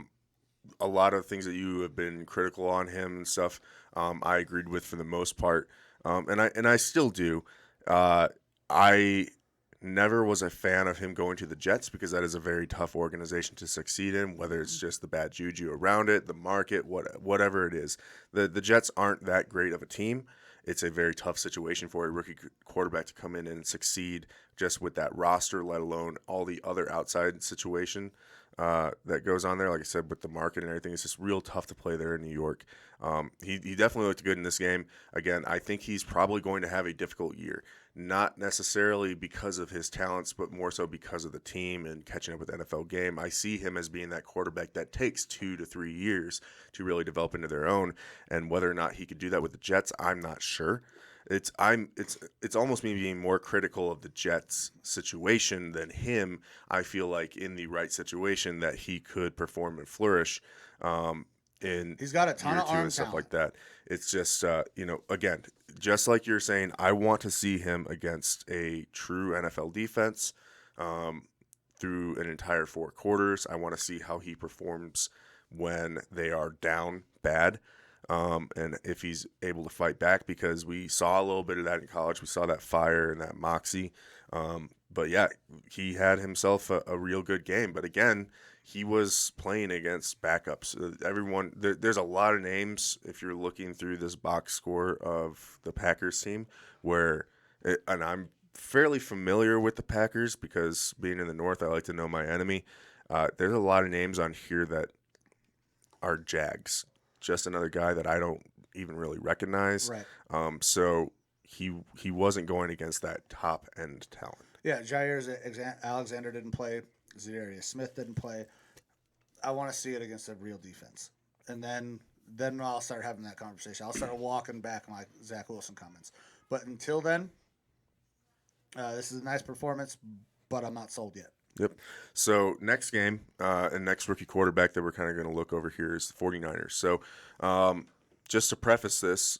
lot of things that you have been critical on him and stuff, I agreed with for the most part, and I still do. I never was a fan of him going to the Jets because that is a very tough organization to succeed in, whether it's just the bad juju around it, the market, whatever it is. The Jets aren't that great of a team. It's a very tough situation for a rookie quarterback to come in and succeed just with that roster, let alone all the other outside situation that goes on there. Like I said, with the market and everything, it's just real tough to play there in New York. He definitely looked good in this game. Again, I think he's probably going to have a difficult year, not necessarily because of his talents, but more so because of the team and catching up with the NFL game. I see him as being that quarterback that takes 2 to 3 years to really develop into their own, and whether or not he could do that with the Jets, I'm not sure. It's almost me being more critical of the Jets situation than him. I feel like in the right situation that he could perform and flourish. He's got a ton of arm and stuff talent. like that. It's just again, just like you're saying, I want to see him against a true NFL defense through an entire 4 quarters. I want to see how he performs when they are down bad. And if he's able to fight back, because we saw a little bit of that in college. We saw that fire and that moxie. But yeah, he had himself a real good game. But again, he was playing against backups. There's a lot of names if you're looking through this box score of the Packers team where And I'm fairly familiar with the Packers because being in the North, I like to know my enemy. There's a lot of names on here that are Jags. Just another guy that I don't even really recognize. Right. So he wasn't going against that top end talent. Yeah, Alexander didn't play. Zadarius Smith didn't play. I want to see it against a real defense, and then I'll start having that conversation. I'll start walking back my Zach Wilson comments. But until then, this is a nice performance, but I'm not sold yet. Yep. So next game and next rookie quarterback that we're kind of going to look over here is the 49ers. So just to preface this,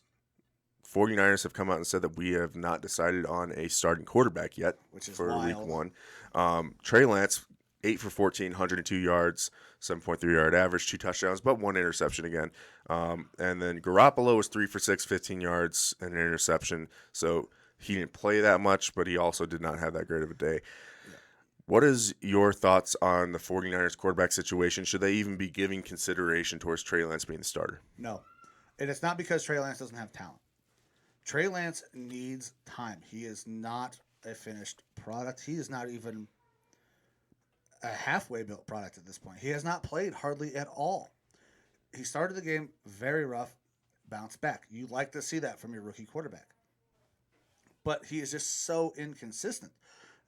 49ers have come out and said that we have not decided on a starting quarterback yet, which is for wild. week 1. Trey Lance, 8 for 14, 102 yards, 7.3 yard average, 2 touchdowns, but 1 interception again. And then Garoppolo was 3 for 6, 15 yards, and an interception. So he didn't play that much, but he also did not have that great of a day. What is your thoughts on the 49ers quarterback situation? Should they even be giving consideration towards Trey Lance being the starter? No. And it's not because Trey Lance doesn't have talent. Trey Lance needs time. He is not a finished product. He is not even a halfway built product at this point. He has not played hardly at all. He started the game very rough, bounced back. You like to see that from your rookie quarterback. But he is just so inconsistent.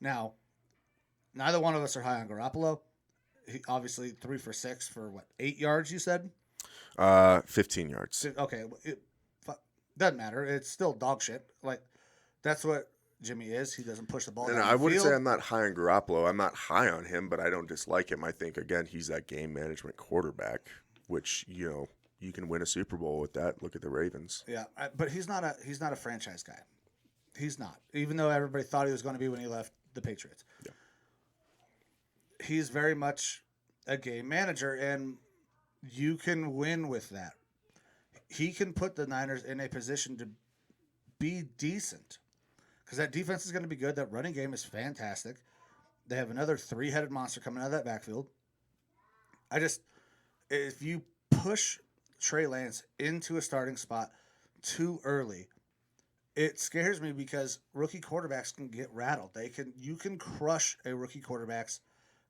Now, neither one of us are high on Garoppolo. He obviously 3 for 6 for 8 yards, you said? 15 yards. Okay. Doesn't matter. It's still dog shit. That's what Jimmy is. He doesn't push the ball. And down I the wouldn't field. say I'm not high on Garoppolo. I'm not high on him, but I don't dislike him. I think, again, he's that game management quarterback, which, you can win a Super Bowl with that. Look at the Ravens. Yeah, but he's not a franchise guy. He's not. Even though everybody thought he was going to be when he left the Patriots. Yeah. He's very much a game manager, and you can win with that. He can put the Niners in a position to be decent because that defense is going to be good. That running game is fantastic. They have another 3-headed monster coming out of that backfield. If you push Trey Lance into a starting spot too early, it scares me because rookie quarterbacks can get rattled. You can crush a rookie quarterback's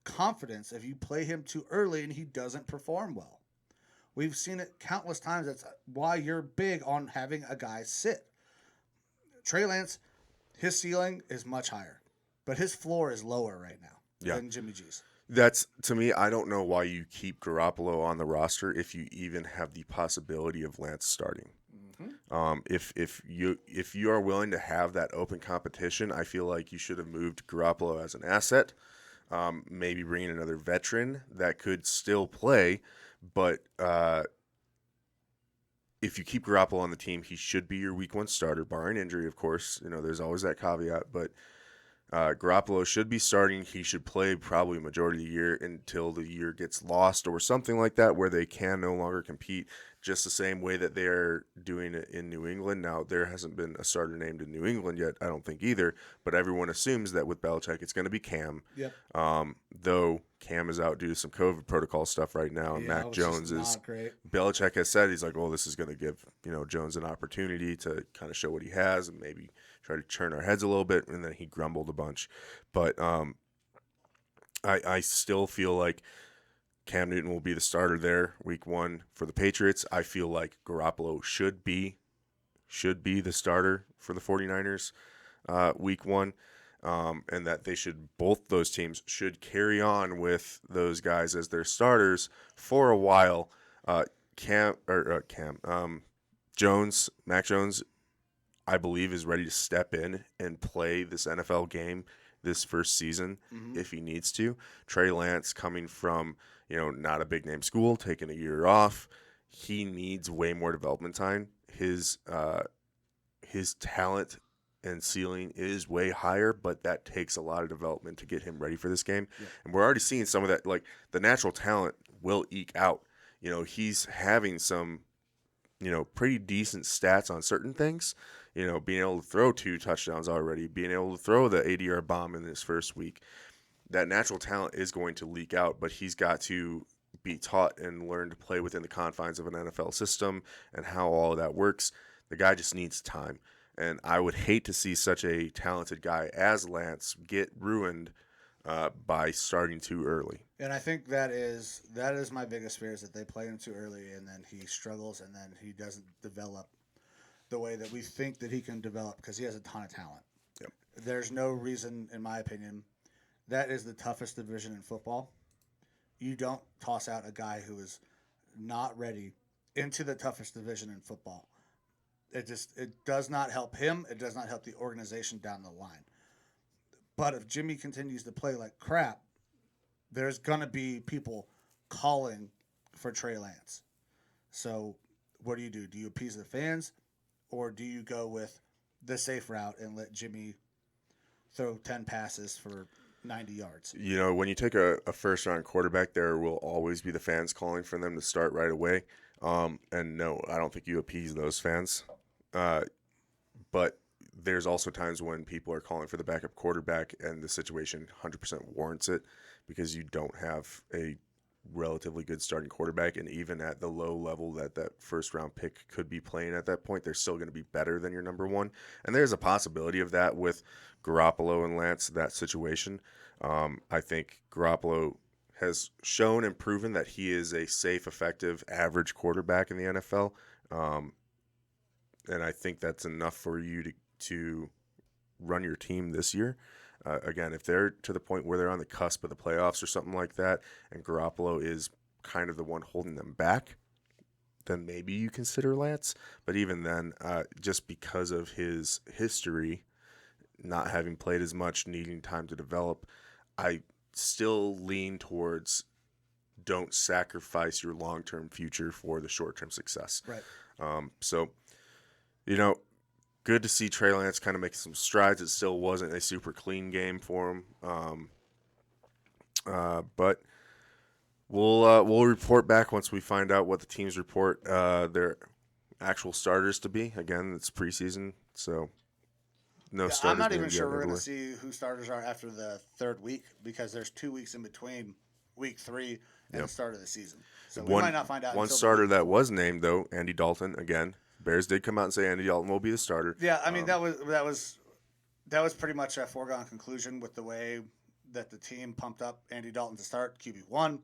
confidence if you play him too early and he doesn't perform well. We've seen it countless times. That's why you're big on having a guy sit. Trey Lance, his ceiling is much higher, but his floor is lower right now than Jimmy G's. That's, to me, I don't know why you keep Garoppolo on the roster if you even have the possibility of Lance starting. Mm-hmm. If you are willing to have that open competition, I feel like you should have moved Garoppolo as an asset. Maybe bring in another veteran that could still play. But if you keep Garoppolo on the team, he should be your week 1 starter, barring injury, of course. There's always that caveat. But Garoppolo should be starting. He should play probably majority of the year until the year gets lost or something like that, where they can no longer compete, just the same way that they're doing it in New England. Now, there hasn't been a starter named in New England yet, I don't think either, but everyone assumes that with Belichick it's going to be Cam. Yep. Though Cam is out due to some COVID protocol stuff right now, and Mac Jones is not great. Belichick has said, he's like, well, this is going to give Jones an opportunity to kind of show what he has and maybe try to turn our heads a little bit, and then he grumbled a bunch. But I still feel like Cam Newton will be the starter there week 1 for the Patriots. I feel like Garoppolo should be the starter for the 49ers week 1, and that both those teams should carry on with those guys as their starters for a while. Mac Jones, I believe, is ready to step in and play this NFL game this first season if he needs to. Trey Lance, coming from not a big name school, taking a year off, he needs way more development time. His talent and ceiling is way higher, but that takes a lot of development to get him ready for this game. Yeah. And we're already seeing some of that. Like, the natural talent will eke out. He's having some pretty decent stats on certain things. Being able to throw 2 touchdowns already, being able to throw the 80-yard bomb in this first week. That natural talent is going to leak out, but he's got to be taught and learn to play within the confines of an NFL system and how all of that works. The guy just needs time. And I would hate to see such a talented guy as Lance get ruined by starting too early. And I think that is my biggest fear, is that they play him too early and then he struggles and then he doesn't develop the way that we think that he can develop, because he has a ton of talent. Yep. There's no reason, in my opinion, that is the toughest division in football. You don't toss out a guy who is not ready into the toughest division in football. It does not help him. It does not help the organization down the line. But if Jimmy continues to play like crap, there's going to be people calling for Trey Lance. So what do? Do you appease the fans, or do you go with the safe route and let Jimmy throw 10 passes for 90 yards? You know, when you take a first-round quarterback, there will always be the fans calling for them to start right away. And no, I don't think you appease those fans. But there's also times when people are calling for the backup quarterback and the situation 100% warrants it, because you don't have a relatively good starting quarterback. And even at the low level that first-round pick could be playing at that point, they're still going to be better than your number one. And there's a possibility of that with Garoppolo and Lance, that situation. I think Garoppolo has shown and proven that he is a safe, effective, average quarterback in the NFL. And I think that's enough for you to run your team this year. Again, if they're to the point where they're on the cusp of the playoffs or something like that, and Garoppolo is kind of the one holding them back, then maybe you consider Lance. But even then, just because of his history, not having played as much, needing time to develop, I still lean towards don't sacrifice your long-term future for the short-term success. Right. So, you know, good to see Trey Lance kind of make some strides. It still wasn't a super clean game for him. But we'll report back once we find out what the teams report their actual starters to be. Again, it's preseason, so no starters. I'm not being even sure given we're going everywhere. to see who starters are after the third week, because there's 2 weeks in between week 3 and the start of the season. So we might not find out. One until starter week that 4. was named, though, Andy Dalton. Again, Bears did come out and say Andy Dalton will be the starter. Yeah, I mean that was pretty much a foregone conclusion with the way that the team pumped up Andy Dalton to start QB1.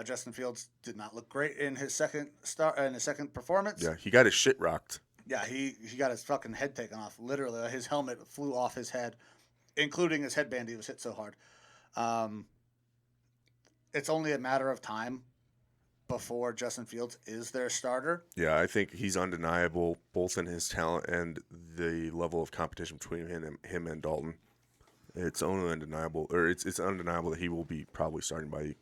Justin Fields did not look great in his second performance. Yeah, he got his shit rocked. Yeah, he got his fucking head taken off. Literally, his helmet flew off his head, including his headband. He was hit so hard. It's only a matter of time before Justin Fields is their starter. Yeah, I think he's undeniable, both in his talent and the level of competition between him and Dalton. It's only undeniable, or it's undeniable that he will be probably starting by,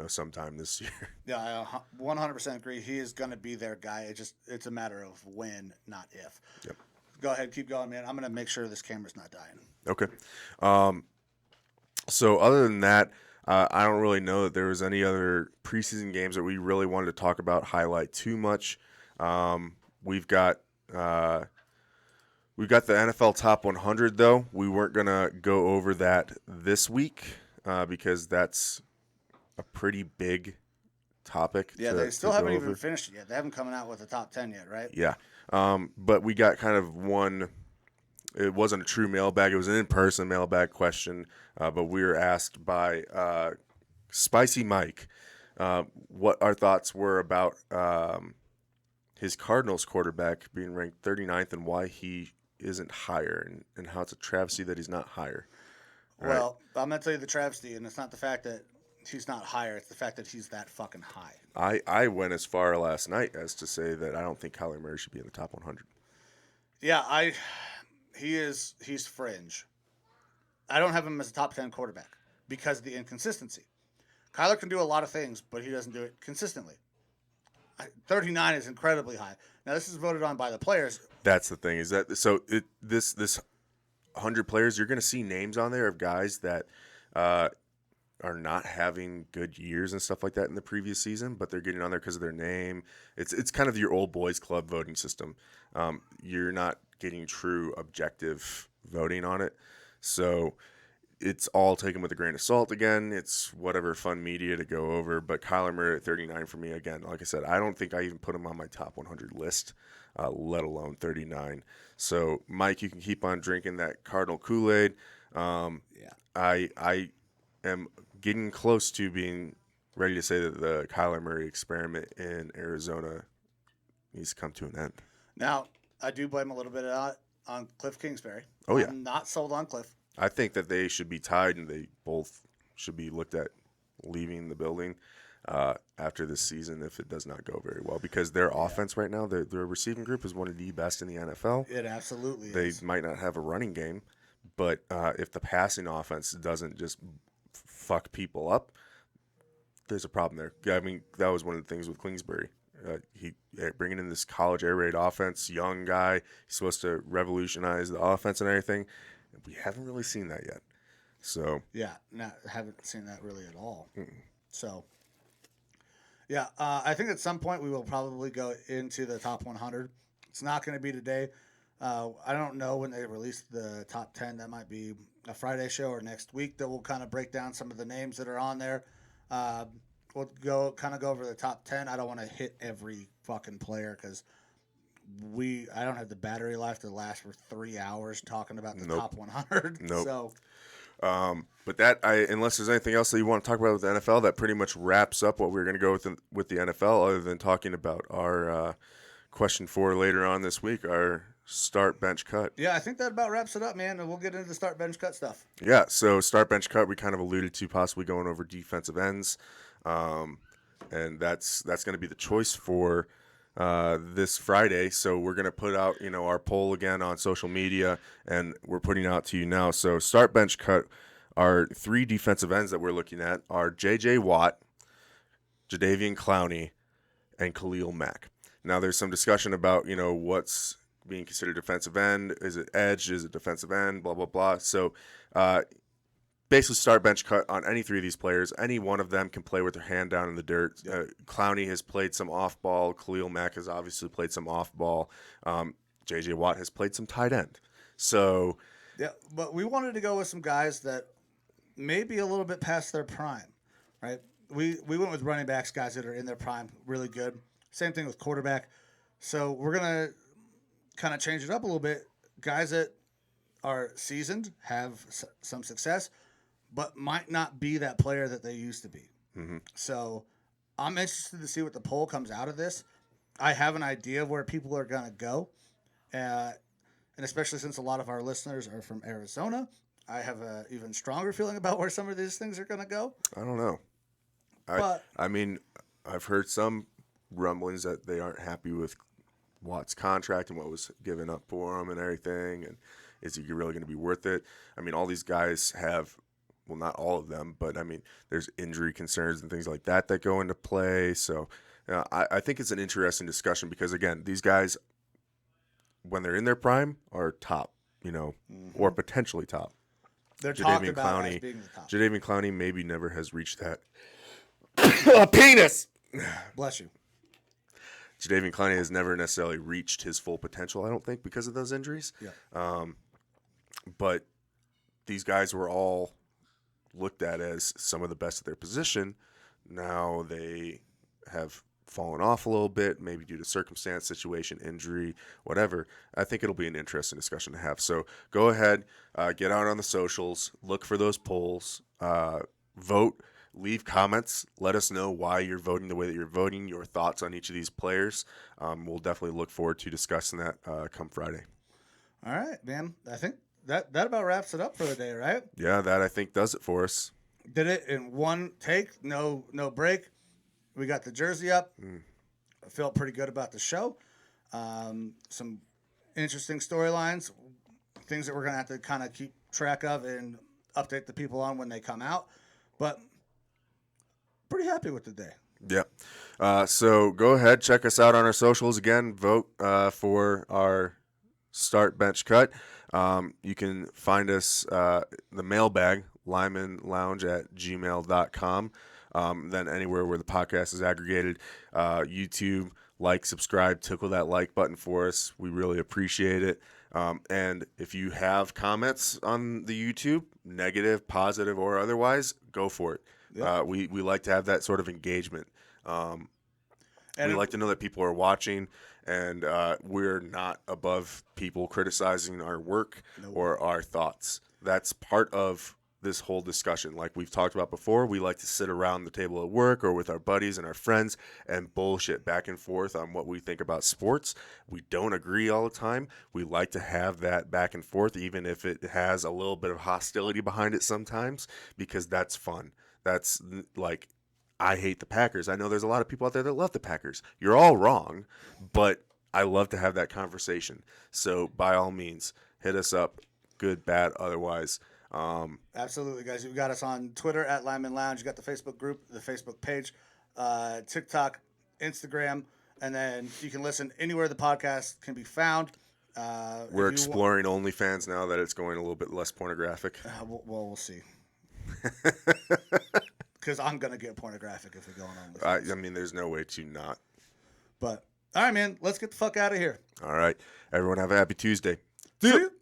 sometime this year. Yeah, I 100% agree. He is going to be their guy. It's a matter of when, not if. Yep. Go ahead, keep going, man. I'm going to make sure this camera's not dying. Okay. So other than that, I don't really know that there was any other preseason games that we really wanted to talk about, highlight too much. We've got the NFL Top 100, though. We weren't going to go over that this week because that's a pretty big topic. Yeah, they still haven't even finished it yet. They haven't come out with a top 10 yet, right? Yeah. But we got kind of one. It wasn't a true mailbag. It was an in-person mailbag question. But we were asked by Spicy Mike what our thoughts were about his Cardinals quarterback being ranked 39th and why he isn't higher, and how it's a travesty that he's not higher. Well, I'm going to tell you the travesty, and it's not the fact that he's not higher. It's the fact that he's that fucking high. I went as far last night as to say that I don't think Kyler Murray should be in the top 100. Yeah, he's fringe. I don't have him as a top 10 quarterback because of the inconsistency. Kyler can do a lot of things, but he doesn't do it consistently. 39 is incredibly high. Now, this is voted on by the players. That's the thing. Is that so? This 100 players, you're going to see names on there of guys that are not having good years and stuff like that in the previous season, but they're getting on there because of their name. It's kind of your old boys club voting system. You're not getting true objective voting on it. So it's all taken with a grain of salt again. It's whatever fun media to go over. But Kyler Murray at 39 for me, again, like I said, I don't think I even put him on my top 100 list, let alone 39. So, Mike, you can keep on drinking that Cardinal Kool-Aid. I am getting close to being ready to say that the Kyler Murray experiment in Arizona needs to come to an end. Now, I do blame a little bit on Cliff Kingsbury. Oh, yeah. I'm not sold on Cliff. I think that they should be tied and they both should be looked at leaving the building after this season if it does not go very well, because their offense right now, their receiving group is one of the best in the NFL. It absolutely They is. might not have a running game, but if the passing offense doesn't just fuck people up, there's a problem there. I mean, that was one of the things with Kingsbury. He bringing in this college air raid offense, young guy. He's supposed to revolutionize the offense and everything. We haven't really seen that yet. So Yeah, haven't seen that really at all. So, yeah, I think at some point we will probably go into the top 100. It's not going to be today. I don't know when they release the top 10. That might be a Friday show or next week that we'll kind of break down some of the names that are on there. We'll go over the top 10. I don't want to hit every fucking player because I don't have the battery life to last for 3 hours talking about the top 100. Nope. So, but unless there's anything else that you want to talk about with the NFL, that pretty much wraps up what we're going to go with the NFL, other than talking about our question 4 later on this week, our start, bench, cut. yeah, I think that about wraps it up, man. And we'll get into the start, bench, cut stuff. Yeah, so start, bench, cut, we kind of alluded to possibly going over defensive ends. And that's going to be the choice for this Friday. So we're going to put out, our poll again on social media, and we're putting out to you now. So start, bench, cut, our 3 defensive ends that we're looking at are J.J. Watt, Jadeveon Clowney, and Khalil Mack. Now there's some discussion about, what's being considered defensive end. Is it edge? Is it defensive end? Blah, blah, blah. So basically start, bench, cut on any 3 of these players. Any one of them can play with their hand down in the dirt. Clowney has played some off-ball. Khalil Mack has obviously played some off-ball. J.J. Watt has played some tight end. So Yeah, but we wanted to go with some guys that may be a little bit past their prime, right? We went with running backs, guys that are in their prime, really good. Same thing with quarterback. So we're going to kind of change it up a little bit. Guys that are seasoned, have some success, but might not be that player that they used to be. Mm-hmm. So I'm interested to see what the poll comes out of this. I have an idea of where people are going to go. And especially since a lot of our listeners are from Arizona, I have an even stronger feeling about where some of these things are going to go. I don't know. I mean, I've heard some rumblings that they aren't happy with Watt's contract and what was given up for him and everything. And is he really going to be worth it? I mean, all these guys have, well, not all of them, but I mean, there's injury concerns and things like that go into play. So I think it's an interesting discussion because, again, these guys, when they're in their prime, are top, or potentially top. They're talked about as being the top. Jadeveon Clowney maybe never has reached that. Penis! Bless you. Jadeveon Clowney has never necessarily reached his full potential, I don't think, because of those injuries. Yeah. But these guys were all looked at as some of the best at their position. Now they have fallen off a little bit, maybe due to circumstance, situation, injury, whatever. I think it'll be an interesting discussion to have. So go ahead, get out on the socials, look for those polls, vote, leave comments, let us know why you're voting the way that you're voting, your thoughts on each of these players. We'll definitely look forward to discussing that come Friday. All right, man. I think that about wraps it up for the day, right? Yeah, that I think does it for us. Did it in one take, no break. We got the jersey up. I felt pretty good about the show. Some interesting storylines, things that we're going to have to kind of keep track of and update the people on when they come out. But pretty happy with the day. Yeah. So go ahead, check us out on our socials. Again, vote for our start, bench, cut. You can find us, the mailbag, lymanlounge@gmail.com. Then anywhere where the podcast is aggregated, YouTube, subscribe, tickle that like button for us. We really appreciate it. And if you have comments on the YouTube, negative, positive, or otherwise, go for it. Yep. We like to have that sort of engagement. And We like to know that people are watching, and we're not above people criticizing our work or our thoughts. That's part of this whole discussion. Like we've talked about before, we like to sit around the table at work or with our buddies and our friends and bullshit back and forth on what we think about sports. We don't agree all the time. We like to have that back and forth, even if it has a little bit of hostility behind it sometimes, because that's fun. That's like, I hate the Packers. I know there's a lot of people out there that love the Packers. You're all wrong, but I love to have that conversation. So by all means, hit us up, good, bad, otherwise. Absolutely, guys. You've got us on Twitter at Lineman Lounge. You got the Facebook group, the Facebook page, TikTok, Instagram, and then you can listen anywhere the podcast can be found. We're exploring OnlyFans now that it's going a little bit less pornographic. We'll see. Because I'm going to get pornographic if we go on OnlyFans. I mean, there's no way to not. But, all right, man. Let's get the fuck out of here. All right. Everyone have a happy Tuesday. See you.